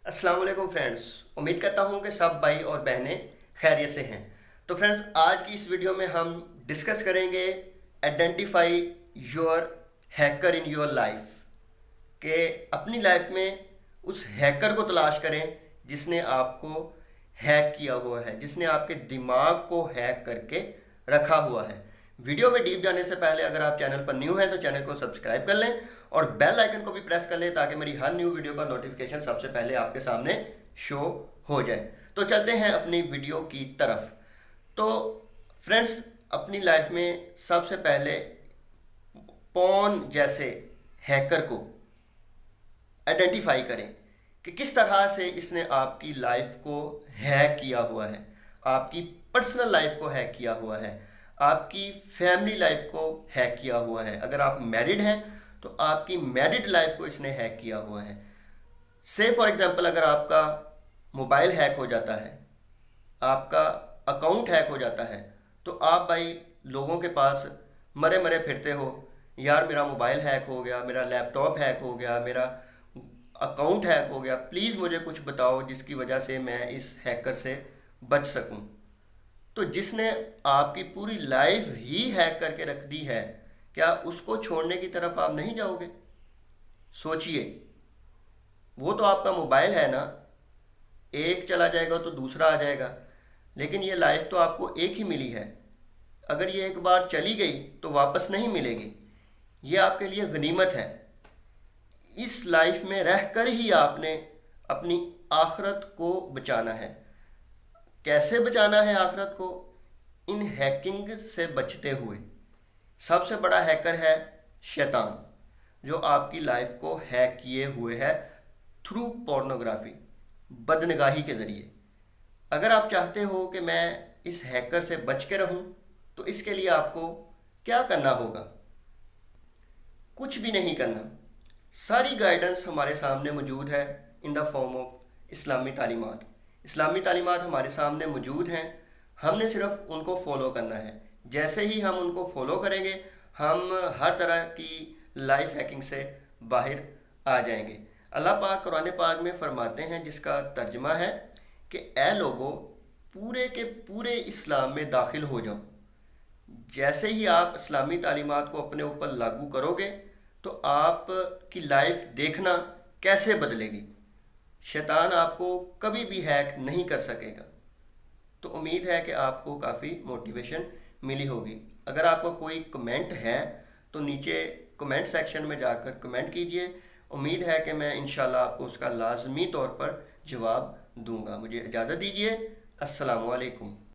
अस्सलाम वालेकुम फ्रेंड्स। उम्मीद करता हूँ कि सब भाई और बहनें खैरियत से हैं। तो फ्रेंड्स, आज की इस वीडियो में हम डिस्कस करेंगे identify your hacker in your life, कि अपनी लाइफ में उस हैकर को तलाश करें जिसने आपको हैक किया हुआ है, जिसने आपके दिमाग को हैक करके रखा हुआ है। वीडियो में डीप जाने से पहले अगर आप चैनल पर न्यू हैं तो चैनल को सब्सक्राइब कर लें और बेल आइकन को भी प्रेस कर लें ताकि मेरी हर न्यू वीडियो का नोटिफिकेशन सबसे पहले आपके सामने शो हो जाए। तो चलते हैं अपनी वीडियो की तरफ। तो फ्रेंड्स, अपनी लाइफ में सबसे पहले पॉन जैसे हैकर को आइडेंटिफाई करें कि किस तरह से इसने आपकी लाइफ को हैक किया हुआ है, आपकी पर्सनल लाइफ को हैक किया हुआ है, आपकी फैमिली लाइफ को हैक किया हुआ है। अगर आप मैरिड हैं तो आपकी मैरिड लाइफ को इसने हैक किया हुआ है। से फॉर एग्जांपल, अगर आपका मोबाइल हैक हो जाता है, आपका अकाउंट हैक हो जाता है, तो आप भाई लोगों के पास मरे मरे फिरते हो, यार मेरा मोबाइल हैक हो गया, मेरा लैपटॉप हैक हो गया, मेरा अकाउंट हैक हो गया, प्लीज़ मुझे कुछ बताओ जिसकी वजह से मैं इस हैकर से बच सकूं। तो जिसने आपकी पूरी लाइफ ही हैक करके रख दी है, क्या उसको छोड़ने की तरफ आप नहीं जाओगे? सोचिए, वो तो आपका मोबाइल है ना, एक चला जाएगा तो दूसरा आ जाएगा, लेकिन ये लाइफ तो आपको एक ही मिली है। अगर ये एक बार चली गई तो वापस नहीं मिलेगी। ये आपके लिए गनीमत है। इस लाइफ में रहकर ही आपने अपनी आखरत को बचाना है। कैसे बचाना है आखरत को? इन हैकिंग से बचते हुए। सबसे बड़ा हैकर है शैतान, जो आपकी लाइफ को हैक किए हुए है थ्रू पोर्नोग्राफी, बदनगाही के ज़रिए। अगर आप चाहते हो कि मैं इस हैकर से बच के रहूं, तो इसके लिए आपको क्या करना होगा? कुछ भी नहीं करना। सारी गाइडेंस हमारे सामने मौजूद है इन द फॉर्म ऑफ इस्लामी तालीमात। इस्लामी तालीमात हमारे सामने मौजूद हैं, हमने सिर्फ उनको फॉलो करना है। जैसे ही हम उनको फॉलो करेंगे, हम हर तरह की लाइफ हैकिंग से बाहर आ जाएंगे। अल्लाह पाक कुरान पाक में फरमाते हैं, जिसका तर्जमा है कि ए लोगो, पूरे के पूरे इस्लाम में दाखिल हो जाओ। जैसे ही आप इस्लामी तालीमात को अपने ऊपर लागू करोगे तो आपकी लाइफ देखना कैसे बदलेगी। शैतान आपको कभी भी हैक नहीं कर सकेगा। तो उम्मीद है कि आपको काफ़ी मोटिवेशन मिली होगी। अगर आपको कोई कमेंट है तो नीचे कमेंट सेक्शन में जाकर कमेंट कीजिए। उम्मीद है कि मैं इंशाल्लाह आपको उसका लाजमी तौर पर जवाब दूंगा। मुझे इजाज़त दीजिए। अस्सलामु अलैकुम।